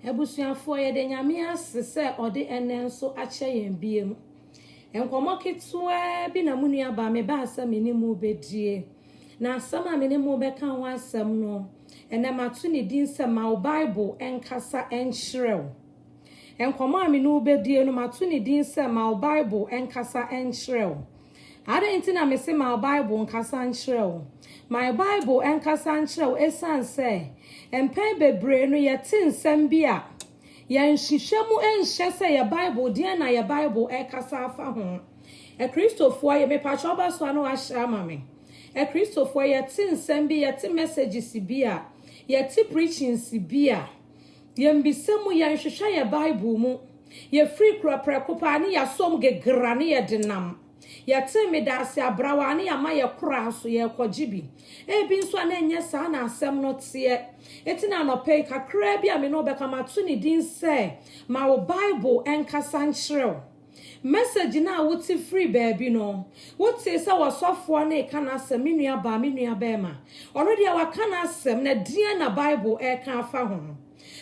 Ebusuafo ye de nyame ase se ode ene nso ache yen biem. Enkomo ketewa bi na munua ba me ba asem ni mu bedie. Na asem a me ni mu be kan wa asem no. Ene matu ni din se ma Bible enkasa enhrew. Enkomo a me no bedie no matu ni din se ma Bible enkasa enhrew. Ade nti na me se ma Bible enkasa enhrew. My Bible enkasa enhrew esan se empen bebre no yete nsem bia yan hihwemu enhye se ya Bible dia na ya Bible ekasa afa ho Christopher ye me pacho ba so anu ahya mame Christopher yete nsem bia yete messages bia yete preaching bia yembisemu yan hwehwe ya Bible mu ye free kura prekopa ne ya som gegra ne ye denam yete me da se abrawa ne ya ma ye kura so ye kogibi ebi nso na enye sa na asem no tie etina no pay kakra bi a me no beka matu ni din se ma wo Bible enkasa nchrew message na wuti free baby no wuti se wasofo na eka na asem menua ba menua ba ma already awaka na asem na dia na Bible eka afa ho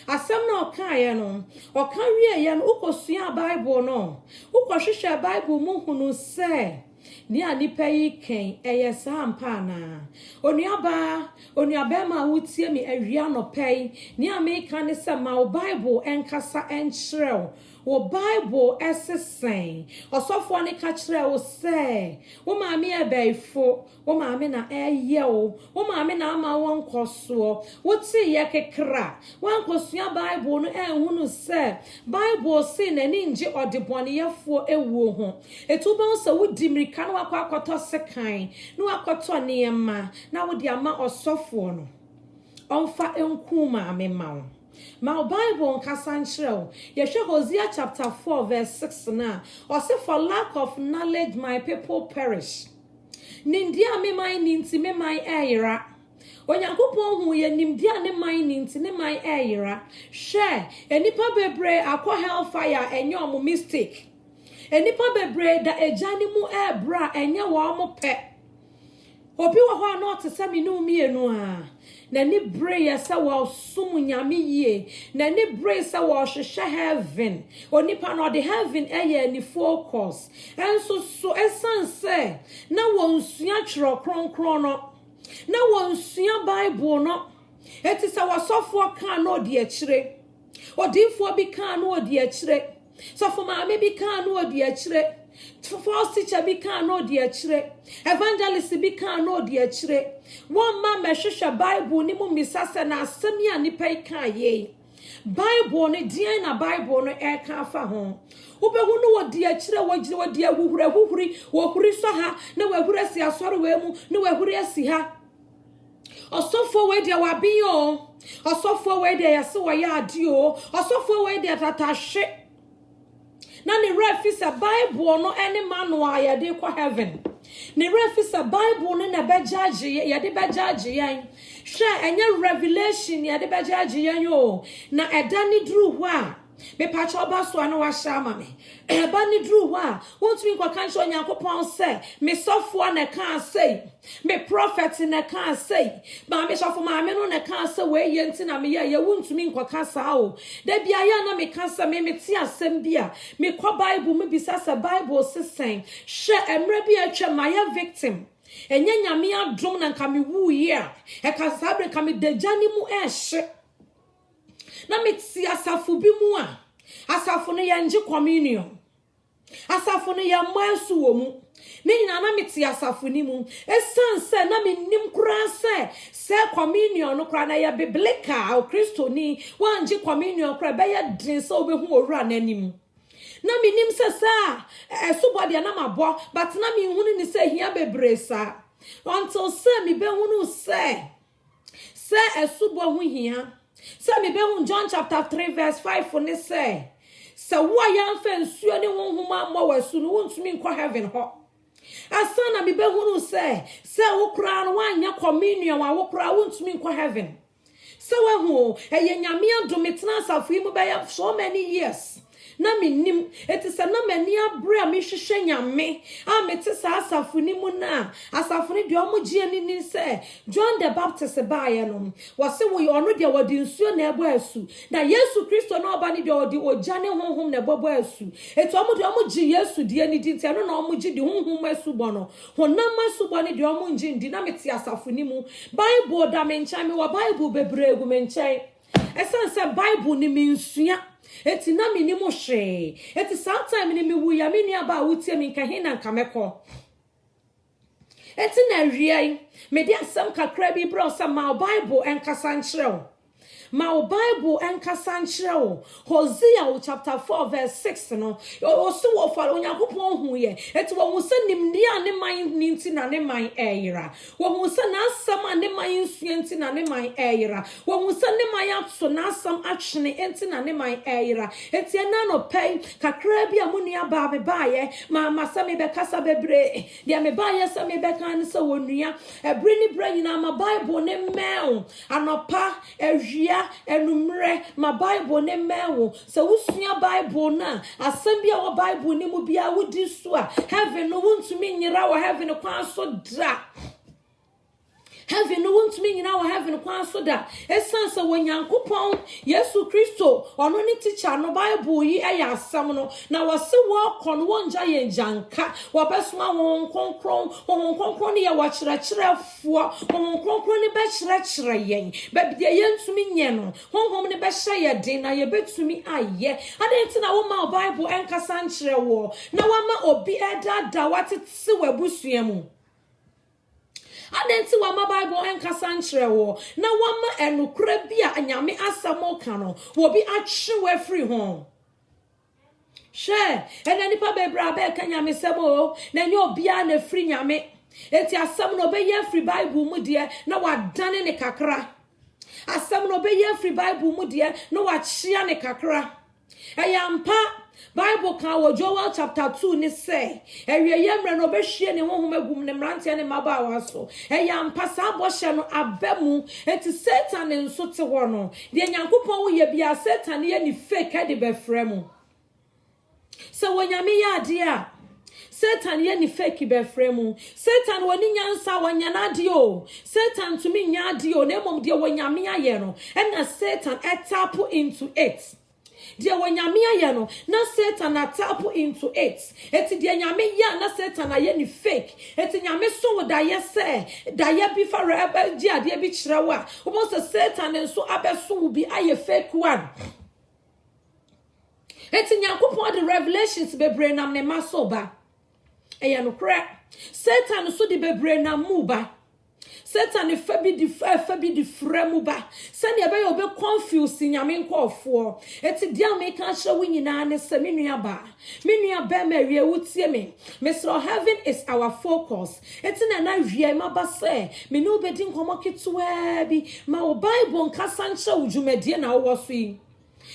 asem na okaye no oka wie ye no ukosua Bible no ukohwehwe Bible mu hunu se ni anipa yi ken eye sampa na onuaba ma wutie mi awia no pay ni ameka ne se ma Bible enkasa enhrew wo Bible esesen osofo ne ka kire wo se wo maame ebeifo wo maame na eye wo maame na ama won koso wo ti ye kekra wan kosua Bible no ehunu se Bible se na ni nje odebone yefo ewuo ho etubo se wo dimirika no akwakoto sekan no akoto niema na wo di ama osofo no onfa enku maame mawo my Bible nkasa nchrew yehwe Hosea chapter 4 verse 6 na or say for lack of knowledge my people perish nindia me man ninti me man eyira onyankopon hu ye nimdia ne man ninti ne man eyira hwe enipa bebre akọ hellfire enye omo mistake enipa bebre da ejani mu ebra enye wo mo pe obi wo ho na otese no mienu a na ni brayer sa wa sum nyame yie na ni brayer sa wa hwehwe heaven onipa no the heaven eye ni focus enso so esanse na wonsua twro kronkron no na wonsua Bible no eti sa wasofo kan no de akire odifo bi kan no de akire sofo maame bi kan no de akire false teacher bi kan no de akire evangelist bi kan no de akire one man mehwehwe Bible ni mu misase na asemi anipa kan ye Bible ne dia na Bible no e kan fa ho ubehu no wo de akire wo gire wo de ahuhuri wo huri so ha na wo huri asi asore we mu na wo huri asi ha osofo we de wa bi o osofo we de yase wo ya ade o osofo we de tatashe na ni refisa Bible no any man no ayade kwa heaven ni refisa Bible no na be judge ye de be judge yan hwe enye revelation ye de be judge yan yo na edani dru ho a me pacho ba so na wa shama me eba ni dru ho a wontumi kwa kancho Nyankopon se me sofo na kan say me prophet na kan say ba me sofo ma me no na kan say we ye ntina me ye wontumi kwa kasa o da bia ya na me kan say me ti asem bia me kwa Bible me bisa sa Bible sesen hwe emre bia atwa my victim enye nyame adom na nka me wu ye e ka sabre ka me dejani mu ehye na meti asafu bi mu a asafu no ye nje communion asafu no ye mwansu wo mu ni nyina na meti asafu ni mu esanse na me nim kura se communion no kura na ye biblical Kristo ni wanje communion kura be ye din se obehu owura na anim na me nim se sa esubode na mabo but na me hunu ni se hia bebresa until se me be hunu se esubo hu hia se me be hu John chapter 3 verse 5 for ne say so wo yan fa nsuo ne honhoma mo wasu no wontumi nkɔ heaven ho asana me be hu se wo kra no wanya communion wa wo kra wontumi nkɔ heaven so wo hu eye nyame adometena asafo yi mu be so many years na minim etisa na mani abre a mehwehwe nyame a mete sa asafuni mu na asafuni de omugye ni se John the Baptist baaye no wose wo ono de wodi nsuo na ebo asu na Yesu Kristo na oba ni de odi ojane honhom na ebo asu etu omugye Yesu de ni di ntia no na omugye de honhom asu bo no honam asu bo ni de omugye ndi na mete asafuni mu Bible da mencha me wa Bible bebregu mencha esanse Bible ni minsua eti na mi ni mo hwe eti sometime ni mi wu ya mi ni aba wutie mi nka he na nka mekọ eti na wiai me di asam kakra bi bro sa ma Bible enkasa nkyerɛw ma Bible enkasa nkyerɛw Hosea chapter 4 verse 6 no o so wo fa Onyankopɔn hu ye eti wo hu se nimni a ne man ni nti na ne man ɛyera wo hu se na asam a ne man nsua nti na ne man ɛyera wo hu se ne man ato na asam atwene nti na ne man ɛyera eti na no pɛi kakra bi a munua ba me baaye ma masa me bekasa bebre dia me baaye se me beka ne se wonua ebre ni bra nyina ma Bible ne mɛw anopa ewia enumre ma Bible ne mewo se wusua Bible na asem bia wo Bible ni mu bia wudi so a heaven no wontumi nyira wo heaven kwa so dra heaven no wontumi nyira wo heaven kwa so da esanse wonyankopon Yesu Kristo ono ni teacher no Bible yi eya asam no na wose wo kon wonja ye njanka wo besoma won konkron ni ye wo kyerɛkyerɛfo won konkron ni be kyerɛkyerɛ yen ba bia yentumi nye no honhom ni be hye ye din na ye betumi aye adenti na wo ma Bible enkasa nkyerɛ wo na wa ma obi edada watete wabusua mu adenti wa ma Bible enkasa nkyerɛwo na wa ma enukura bi a anyame asamo ka no wo bi atwe wa free ho she ena nipa bebra ba ka nyame semo na nye obi a na free nyame eti asam no be ye free Bible mu de na wa dane ne kakra asam no be ye free Bible mu de na wa kyia ne kakra eyampa Bible kan wo Joel chapter 2 ni say ewie yemre no be hwie ne honhom agum ne mrantia ne mabawa so eyampa sa bohye no abemu eti Satan nso te ho no de Nyankopɔn wo ye bia Satan ye ni fake de be fremu so wonyame ya ade a Satan ye ni fake be fremu Satan woni nyansa wonya na ade o Satan to me nya ade o na mom de wonyame aye no and na Satan tap into it dia wanyame aye no na Satan tap into it eti dia nyame ya na Satan aye ni fake eti nyame so wo da ye se da ye bi fa aba ji ade bi kyerɛwa wo bo se Satan nso abeso wo bi aye fake one eti Nyankopɔn de revelations bebre nam ne maso ba eye no kra Satan so de bebre nam mu ba Satan fabi di fremu ba sani ebe yo be confuse nyame nkofo eti dia me kan hye wo nyina ne se menua ba me wie wutie me Mr. Heaven is our focus eti na wie ma ba se me no be di nkomo ketwa bi ma o Bible nkasa nche ujumedie na wo so yi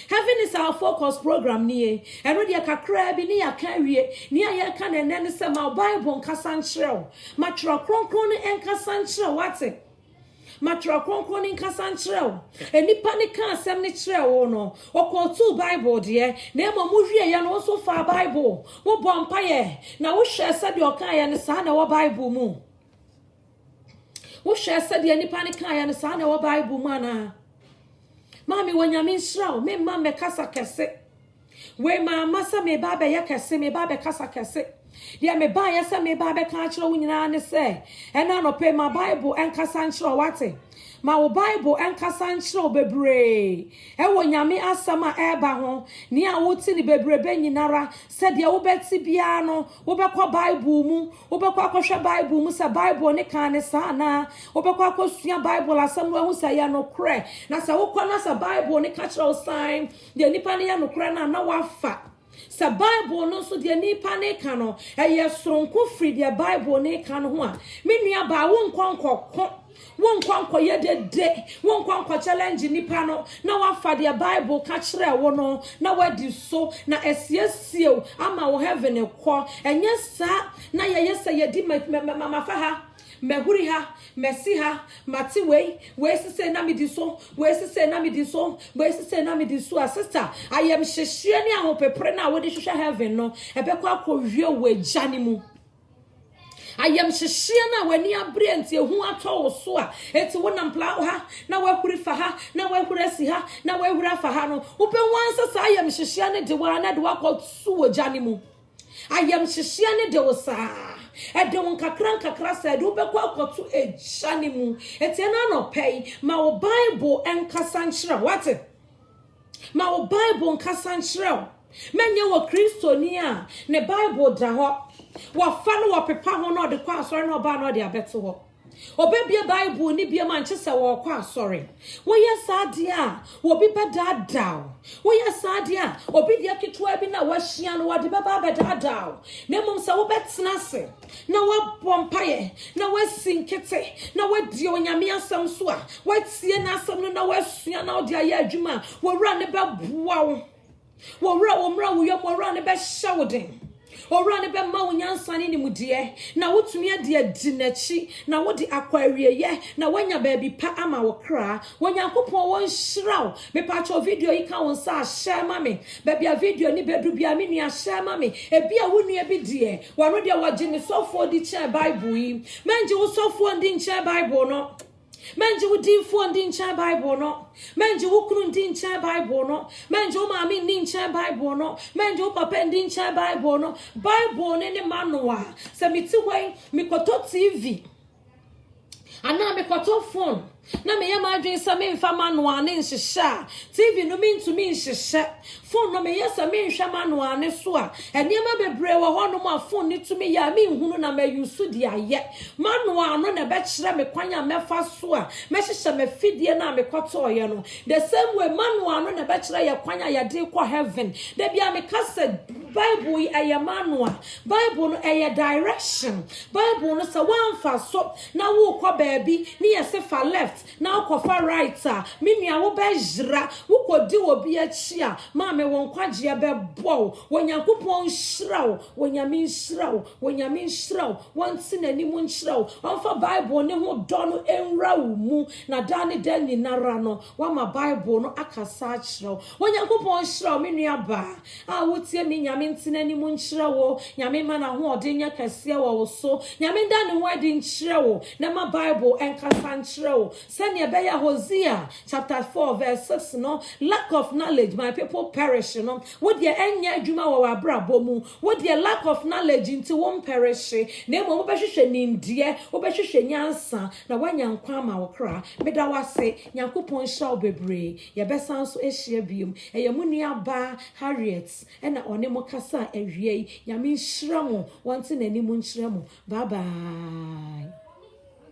Heaven is our focus program niye eno dia kakra bi ni aka wie ni aye ka na ne se ma Bible nkasa nkyerɛw ma tro kronkron ni enkasa nkyerɛw wate ma tro kronkron ni nkasa nkyerɛw enipa ni ka asɛm ni kyerɛw no okotu Bible de na emo mu hwie ya no so fa Bible wo bɔ mpaye na wo hwɛ sɛ de ɔka ya ne sa na wo Bible mu wo hwɛ sɛ de enipa ni ka ya ne sa na wo Bible mu ana Mami wanyame nhyiraw me ma me kasa kese we ma masa me ba be ya kese me ba be kasa kese dia me ba ya se me ba be ka kyerɛ wo nyina ne se ɛna no pe ma Bible enkasa nkyerɛ wate ma wo Bible enkasa nkyerɛ bebre ɛwɔ nyame asama ɛba ho ni a wo ti ni bebre be nyinara sɛ dia wo beti bia no wo bɛkɔ Bible mu wo bɛkɔ akɔhwɛ Bible mu sɛ Bible ne kan ne sa na wo bɛkɔ akɔsua Bible asɛm no ho sɛ ya no korɛ na sɛ wo kɔ na sɛ Bible ne ka kyerɛ wo sign de nipa ne ya no korɛ na wafa sa Bible no so de nipa ne ka no ɛyɛ soronko free de Bible ne ka no ho a me nua ba wo nkɔnkɔ won kwanko ye de won kwanko challenge nipa no na wafa de Bible ka kyerɛ wo no na wadi so na esiesie ama wo heaven kɔ enye sa na ye se ye di mafa ha mehuri ha mesi ha mati we sise na me di so we sise na me di so we sise na me di so sister I am hyehye ni ahopepre na wo de hwehwe heaven no ebekwa akowie we jani mu I am shishia when you bring to who I told so. It's one and plow her, now I put it for her, now I put it see her, now I would have for her. Open once as I am Shishiana de one and walk out Sue Janimu. I am Shishiana de Osa. I don't kakranka crasa, do be walk to a Janimu. It's an honor pay, my Bible and Cassanchra. What it? My Bible and Cassanchra. Men you were Christonia, ne Bible da wa fanu wa pepa ho no de kwa asori no ba no de abeto ho obebia Bible ni bia Manchester wo kwa asori wo yesa de a wo bi beda daw wo yesa de a obi de ketewa bi na wa hia no wa de baba beda daw na mum se wo betena se na wa bompaye na wa sinkete na wa di onyame asam so a wa tie na asam no na wa sua na odi aye adwuma wo wura ne be boa wo wura wo mra wo yom wo wura ne be hyawden ora ne be ma wonyansane ni mudie na wotumi ade adinachi na wodi akwawieye na wanya baabi pa ama wo kra wonyankopon won hyiraw me pacho video yi ka won sa share ma me baabi a video ni bedu bia me nua share ma me ebi a wonua bi die wano de waje ni sofo di che Bible yi menje wo sofo ndi che Bible no menje wo dinfo ndi nche Bible no menje wo kunu ndi nche Bible no menje wo maami ndi nche Bible no menje wo papa ndi nche Bible no Bible ne manual se miti wei mikoto TV ana mikoto phone na me yama adwen sa me mfa manual ne nhyehyɛ TV no me ntumi nhyehyɛ phone no me yesa me nhwɛ manual ne so a eniema bebre wo ho no ma phone ni tumi ya me nhunu na me yusu di aye manual no na be kyerɛ me kwanya mefa so a me hyehyɛ me fidie na me kɔtɔ ye no the same way manual no na be kyerɛ ye kwanya ye de kɔ heaven da bia me kasa Bible yi aye manual Bible no aye direction Bible no sa wanfa so na wo kɔ baabi ni yese fa left now kofa right me nua wo be jira wo kodi obi achi a ma me won kwagye be bo wonyankopon hyiraw wonyame hyiraw wonyame hyiraw wonti nani mu hyiraw onfa Bible ne ho do no enra wo mu na da ne da ni nara no wa ma Bible no akasa hyiraw wonyankopon hyiraw me nua ba a wotie me nyame nti nani mu hyiraw nyame ma na ho odenya kase wo so nyame da ne ho adi hyiraw na ma Bible enkasa hyiraw Senya beya Hosea chapter 4 verse 6 no lack of knowledge my people perish no what ye enya adwuma wo abrabo mu what ye lack of knowledge into won perish na mo behwehwe nindie wo behwehwe nyansa na wanya nkwa ma wo kra meda wase nyankopon hyaw bebre ye besan so ehia biom eye munua ba Harriet ena one mo kasa awie nyame nhyira mo wonte nani mu nhyira mo bye bye